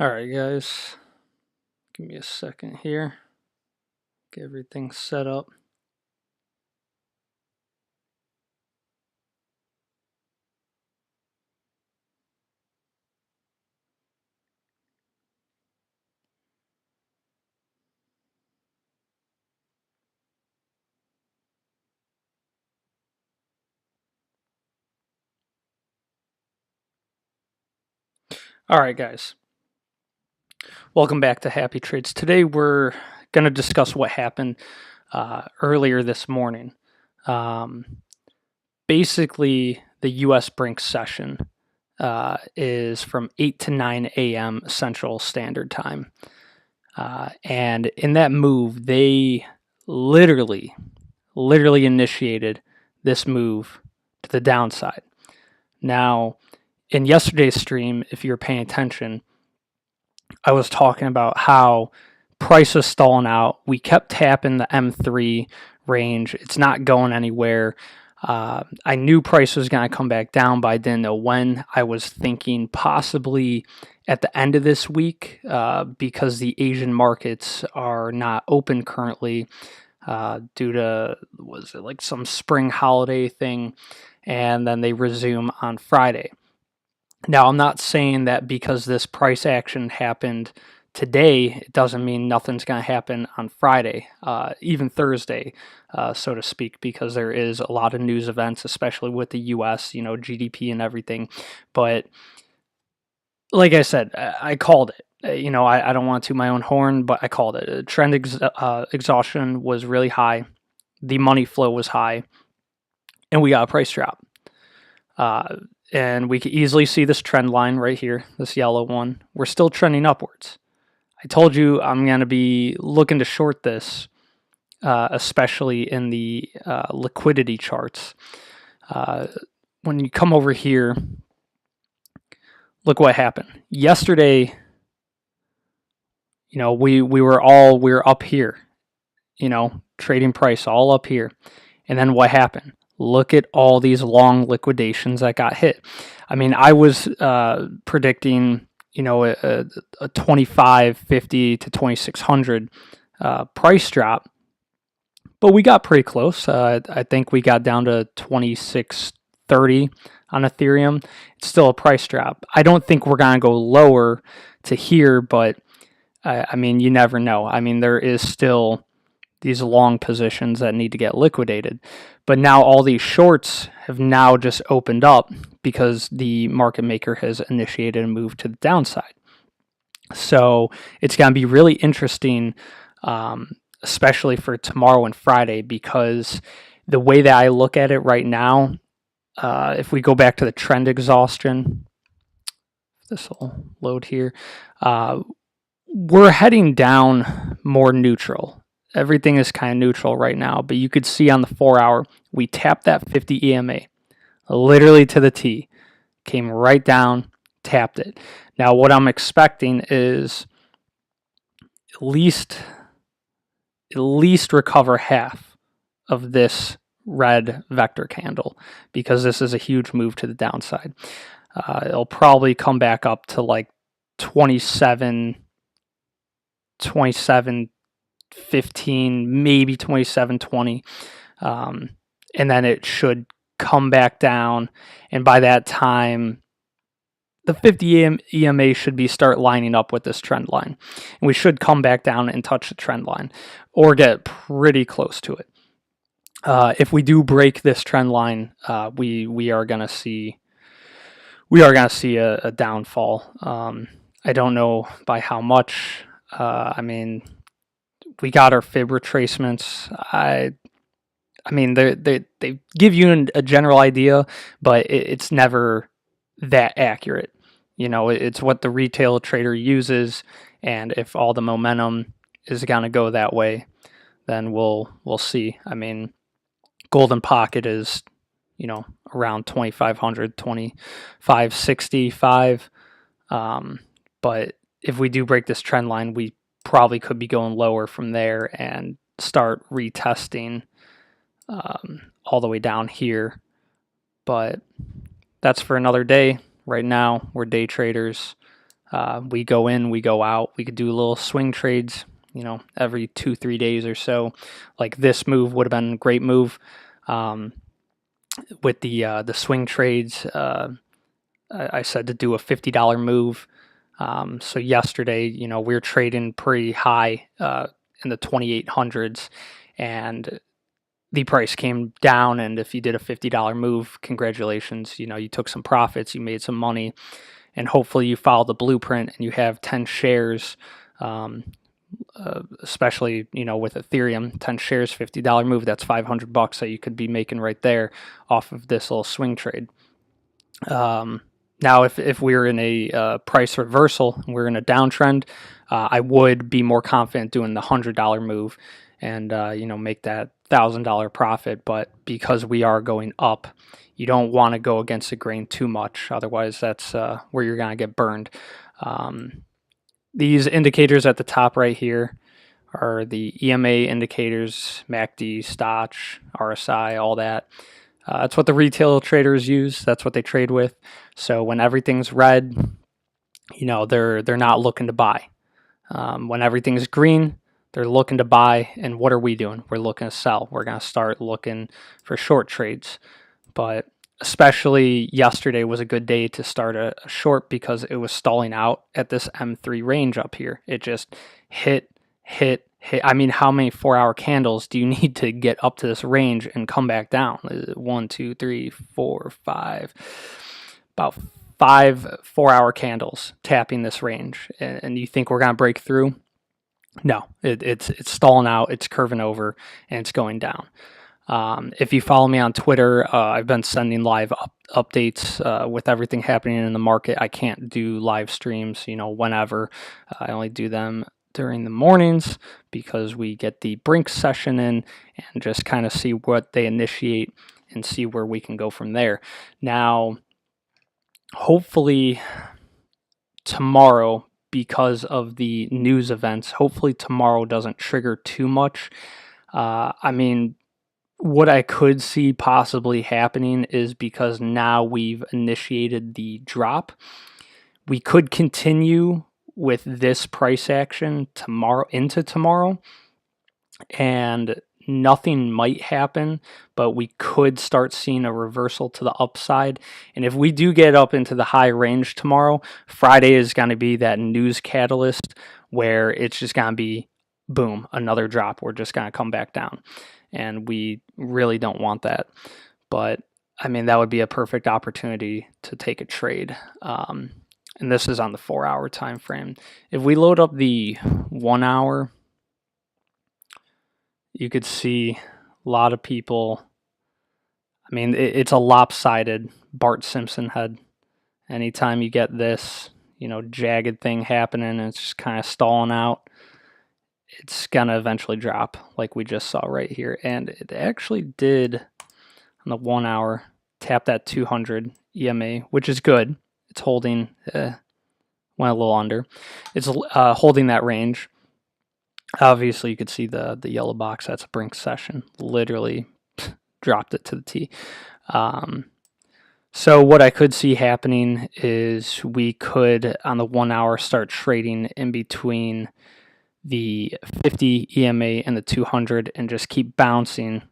All right, guys, give me a second here. Get everything set up. All right, guys, welcome back to Happy Trades. Today we're going to discuss what happened earlier this morning. Um, Basically, the U.S. brinks session is from 8 to 9 a.m. Central Standard Time. And in that move, they literally, literally initiated this move to the downside. Now, in yesterday's stream, if you're paying attention, I was talking about how price was stalling out. We kept tapping the M3 range. It's not going anywhere. I knew price was going to come back down, but I didn't know when. I was thinking possibly at the end of this week because the Asian markets are not open currently due to, was it like some spring holiday thing? And then they resume on Friday. Now, I'm not saying that because this price action happened today, it doesn't mean nothing's going to happen on Friday, even Thursday, so to speak, because there is a lot of news events, especially with the U.S., GDP and everything. But like I said, I called it. I don't want to toot my own horn, but I called it. Trend exhaustion was really high. The money flow was high, and we got a price drop. And we can easily see this trend line right here, this yellow one. We're still trending upwards. I told you I'm going to be looking to short this, especially in the liquidity charts. When you come over here, look what happened. Yesterday, we were up here, trading price all up here. And then what happened? Look at all these long liquidations that got hit. I mean, I was predicting, a 2550 to 2600 price drop, but we got pretty close. I think we got down to 2630 on Ethereum. It's still a price drop. I don't think we're going to go lower to here, but I mean, you never know. I mean, there is still these long positions that need to get liquidated. But now all these shorts have now just opened up because the market maker has initiated a move to the downside. So it's going to be really interesting, especially for tomorrow and Friday, because the way that I look at it right now, if we go back to the trend exhaustion, this will load here, we're heading down more neutral. Everything is kind of neutral right now, but you could see on the 4-hour, we tapped that 50 EMA literally to the T, came right down, tapped it. Now, what I'm expecting is at least recover half of this red vector candle because this is a huge move to the downside. It'll probably come back up to like 27, 15, maybe 27.20, and then it should come back down, and by that time the 50 EMA should start lining up with this trend line, and we should come back down and touch the trend line or get pretty close to it. If we do break this trend line, we are going to see a downfall. I don't know by how much. I mean, we got our fib retracements. I mean, they give you a general idea, but it's never that accurate. It's what the retail trader uses, and if all the momentum is going to go that way, then we'll see. I mean, golden pocket is around 2500, 2565. But if we do break this trend line, we probably could be going lower from there and start retesting all the way down here. But that's for another day. Right now, we're day traders. We go in, we go out. We could do little swing trades, every 2-3 days or so. Like this move would have been a great move. With the swing trades, I said to do a $50 move. So yesterday, we were trading pretty high in the 2800s, and the price came down. And if you did a $50 move, congratulations. You took some profits, you made some money, and hopefully you follow the blueprint and you have 10 shares. Especially with Ethereum, 10 shares, $50 move, that's $500 that you could be making right there off of this little swing trade. Now, if we're in a price reversal, we're in a downtrend, I would be more confident doing the $100 move and make that $1,000 profit. But because we are going up, you don't want to go against the grain too much. Otherwise, that's where you're gonna get burned. These indicators at the top right here are the EMA indicators, MACD, Stoch, RSI, all that. That's what the retail traders use. That's what they trade with. So when everything's red, they're not looking to buy. When everything's green, they're looking to buy. And what are we doing? We're looking to sell. We're going to start looking for short trades. But especially yesterday was a good day to start a short because it was stalling out at this M3 range up here. It just hit. I mean, how many 4-hour candles do you need to get up to this range and come back down? 1, 2, 3, 4, 5. About 5 4-hour candles tapping this range. And you think we're going to break through? No, it's stalling out, it's curving over, and it's going down. If you follow me on Twitter, I've been sending live updates with everything happening in the market. I can't do live streams, whenever. I only do them during the mornings because we get the brinks session in and just kind of see what they initiate and see where we can go from there. Now, hopefully tomorrow, because of the news events, hopefully tomorrow doesn't trigger too much. What I could see possibly happening is because now we've initiated the drop, we could continue with this price action into tomorrow, and nothing might happen, but we could start seeing a reversal to the upside. And if we do get up into the high range tomorrow, Friday is going to be that news catalyst where it's just going to be boom, another drop. We're just going to come back down, and we really don't want that. But that would be a perfect opportunity to take a trade. And this is on the 4-hour time frame. If we load up the 1 hour, you could see a lot of people. It's a lopsided Bart Simpson head. Anytime you get this, jagged thing happening and it's just kind of stalling out, it's gonna eventually drop like we just saw right here. And it actually did on the 1 hour tap that 200 EMA, which is good. It's holding, went a little under. It's holding that range. Obviously, you could see the yellow box. That's a brinks session. Literally dropped it to the T. So what I could see happening is we could, on the 1 hour, start trading in between the 50 EMA and the 200 and just keep bouncing.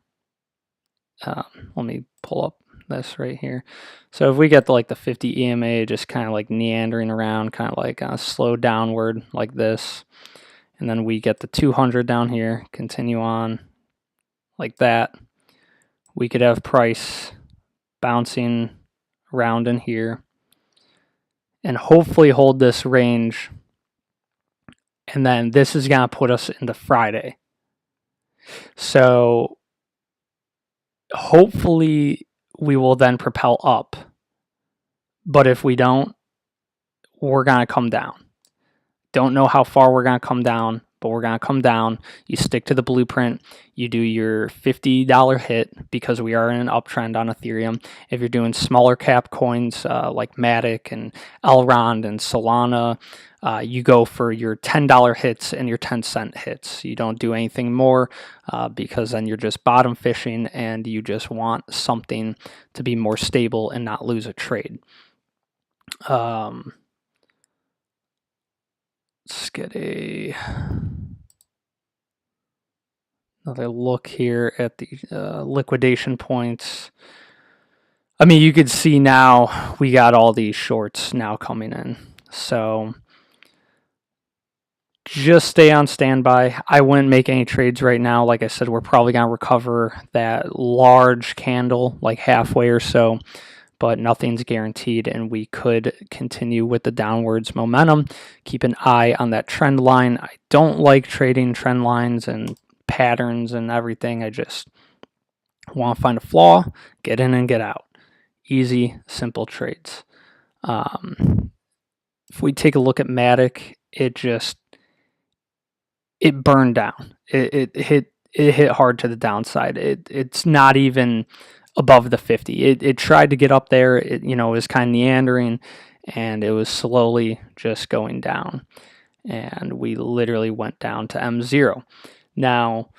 Let me pull up this right here. So if we get the 50 EMA just kind of like meandering around, kind of like slow downward like this, and then we get the 200 down here, continue on like that, we could have price bouncing around in here and hopefully hold this range. And then this is going to put us into Friday. So hopefully we will then propel up. But if we don't, we're going to come down. Don't know how far we're going to come down, but we're going to come down. You stick to the blueprint. You do your $50 hit because we are in an uptrend on Ethereum. If you're doing smaller cap coins like Matic and Elrond and Solana, you go for your $10 hits and your 10-cent hits. You don't do anything more because then you're just bottom fishing and you just want something to be more stable and not lose a trade. let's get another look here at the liquidation points. I mean, you could see now we got all these shorts now coming in. So just stay on standby. I wouldn't make any trades right now. Like I said, we're probably going to recover that large candle like halfway or so, but nothing's guaranteed, and we could continue with the downwards momentum. Keep an eye on that trend line. I don't like trading trend lines and patterns and everything. I just want to find a flaw, get in and get out. Easy, simple trades. If we take a look at Matic, it burned down. It hit hard to the downside. It's not even above the 50. It tried to get up there. It was kind of meandering, and it was slowly just going down. And we literally went down to M0. Now,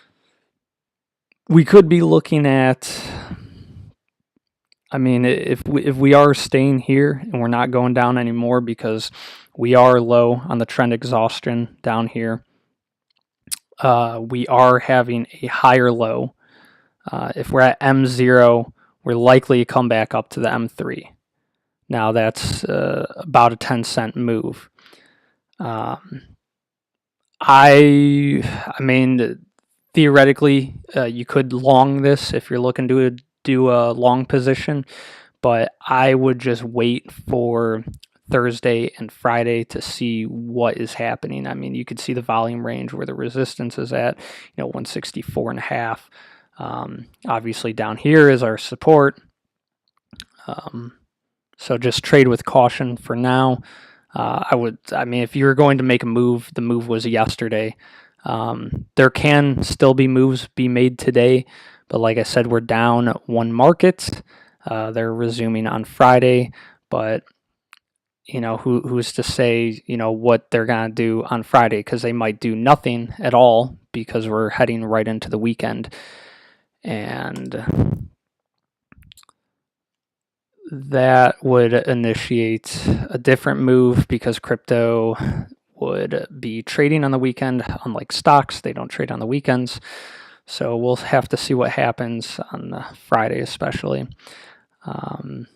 we could be looking at, I mean, if we are staying here and we're not going down anymore because we are low on the trend exhaustion down here, we are having a higher low. If we're at M0, we're likely to come back up to the M3. Now that's about a 10-cent move. I mean, theoretically, you could long this if you're looking to do a long position, but I would just wait for Thursday and Friday to see what is happening. I mean, you could see the volume range where the resistance is at, 164.5. Obviously down here is our support. So just trade with caution for now. If you're going to make a move, the move was yesterday. There can still be moves be made today, but like I said, we're down one market. They're resuming on Friday, but who's to say, what they're going to do on Friday, because they might do nothing at all because we're heading right into the weekend. And that would initiate a different move because crypto would be trading on the weekend. Unlike stocks, they don't trade on the weekends. So we'll have to see what happens on Friday, especially. On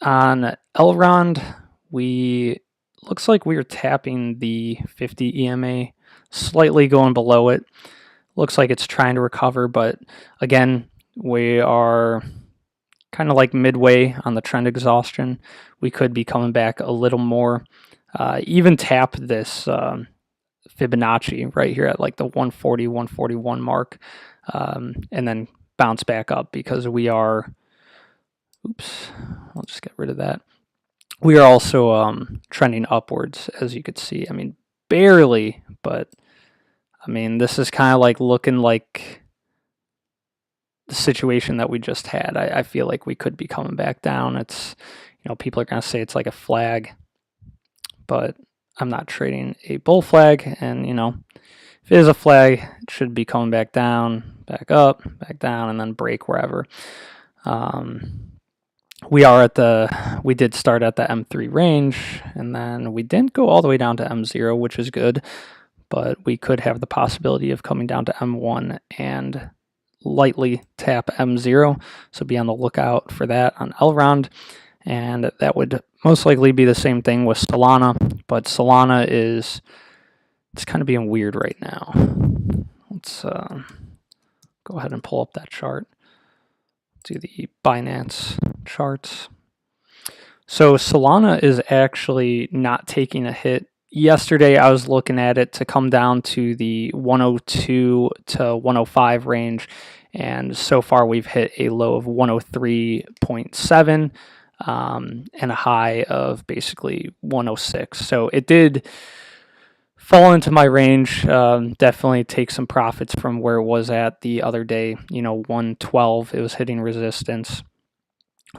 Elrond, looks like we are tapping the 50 EMA, slightly going below it. Looks like it's trying to recover, but again, we are kind of like midway on the trend exhaustion. We could be coming back a little more. Even tap this Fibonacci right here at like the 140, 141 mark, and then bounce back up because we are, I'll just get rid of that. We are also trending upwards, as you could see. I mean, barely, but I mean, this is kind of like looking like the situation that we just had. I feel like we could be coming back down. It's, people are going to say it's like a flag, but I'm not trading a bull flag. And, if it is a flag, it should be coming back down, back up, back down, and then break wherever. We did start at the M3 range, and then we didn't go all the way down to M0, which is good, but we could have the possibility of coming down to M1 and lightly tap M0, so be on the lookout for that on Elrond, and that would most likely be the same thing with Solana, but Solana it's kind of being weird right now. Let's go ahead and pull up that chart. Do the Binance charts. So Solana is actually not taking a hit. Yesterday I was looking at it to come down to the 102 to 105 range, and so far we've hit a low of 103.7 and a high of basically 106. So it did fall into my range. Definitely take some profits from where it was at the other day. 112, it was hitting resistance,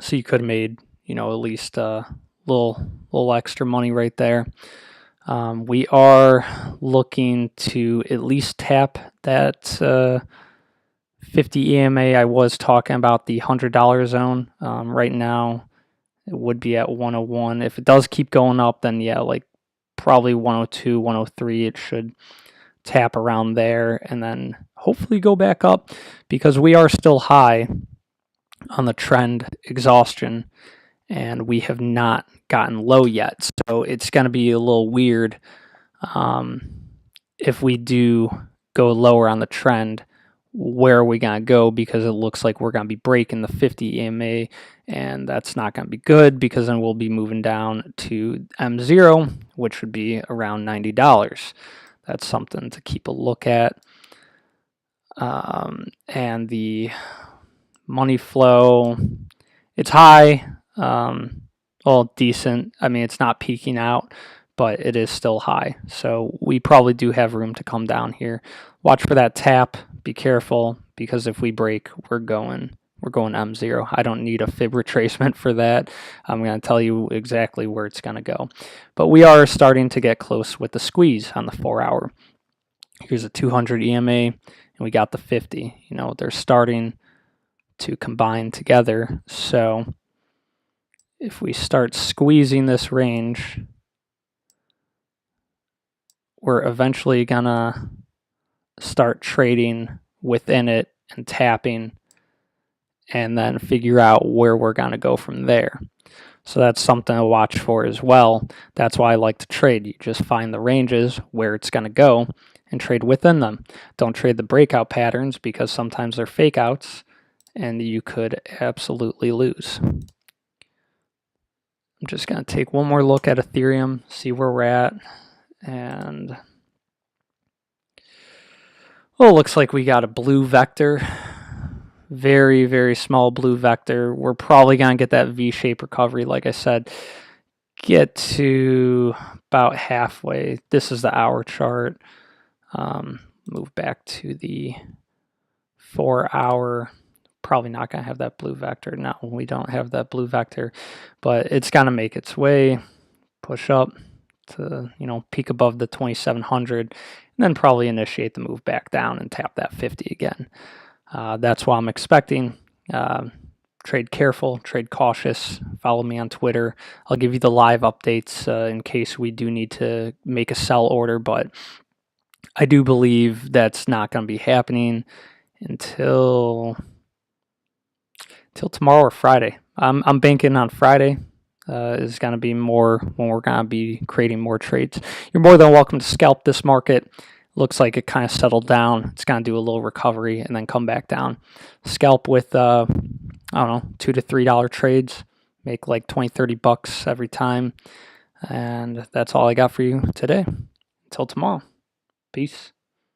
so you could have made at least a little extra money right there. We are looking to at least tap that 50 EMA. I was talking about the $100 zone. Right now it would be at 101. If it does keep going up, then yeah, like probably 102, 103. It should tap around there and then hopefully go back up, because we are still high on the trend exhaustion and we have not gotten low yet. So it's going to be a little weird if we do go lower on the trend. Where are we going to go? Because it looks like we're going to be breaking the 50 EMA, and that's not going to be good, because then we'll be moving down to M0, which would be around $90. That's something to keep a look at. And the money flow, it's high, well, decent. I mean, it's not peaking out, but it is still high. So we probably do have room to come down here. Watch for that tap. Be careful, because if we break, we're going M0. I don't need a fib retracement for that. I'm going to tell you exactly where it's going to go. But we are starting to get close with the squeeze on the 4 hour. Here's a 200 EMA, and we got the 50. You know, they're starting to combine together. So if we start squeezing this range, we're eventually gonna start trading within it and tapping, and then figure out where we're gonna go from there. So that's something to watch for as well. That's why I like to trade. You just find the ranges where it's gonna go and trade within them. Don't trade the breakout patterns, because sometimes they're fake outs and you could absolutely lose. I'm just going to take one more look at Ethereum, see where we're at. And, well, it looks like we got a blue vector. Very, very small blue vector. We're probably going to get that V-shaped recovery, like I said. Get to about halfway. This is the hour chart. Move back to the 4 hour. Probably not going to have that blue vector. No, we don't have that blue vector, but it's going to make its way, push up to, you know, peak above the 2700, and then probably initiate the move back down and tap that 50 again. That's what I'm expecting. Trade careful, trade cautious. Follow me on Twitter. I'll give you the live updates in case we do need to make a sell order, but I do believe that's not going to be happening until tomorrow or Friday. I'm banking on Friday. Is going to be more when we're going to be creating more trades. You're more than welcome to scalp this market. Looks like it kind of settled down. It's going to do a little recovery and then come back down. Scalp with, I don't know, $2 to $3 trades. Make like 20, 30 bucks every time. And that's all I got for you today. Until tomorrow. Peace.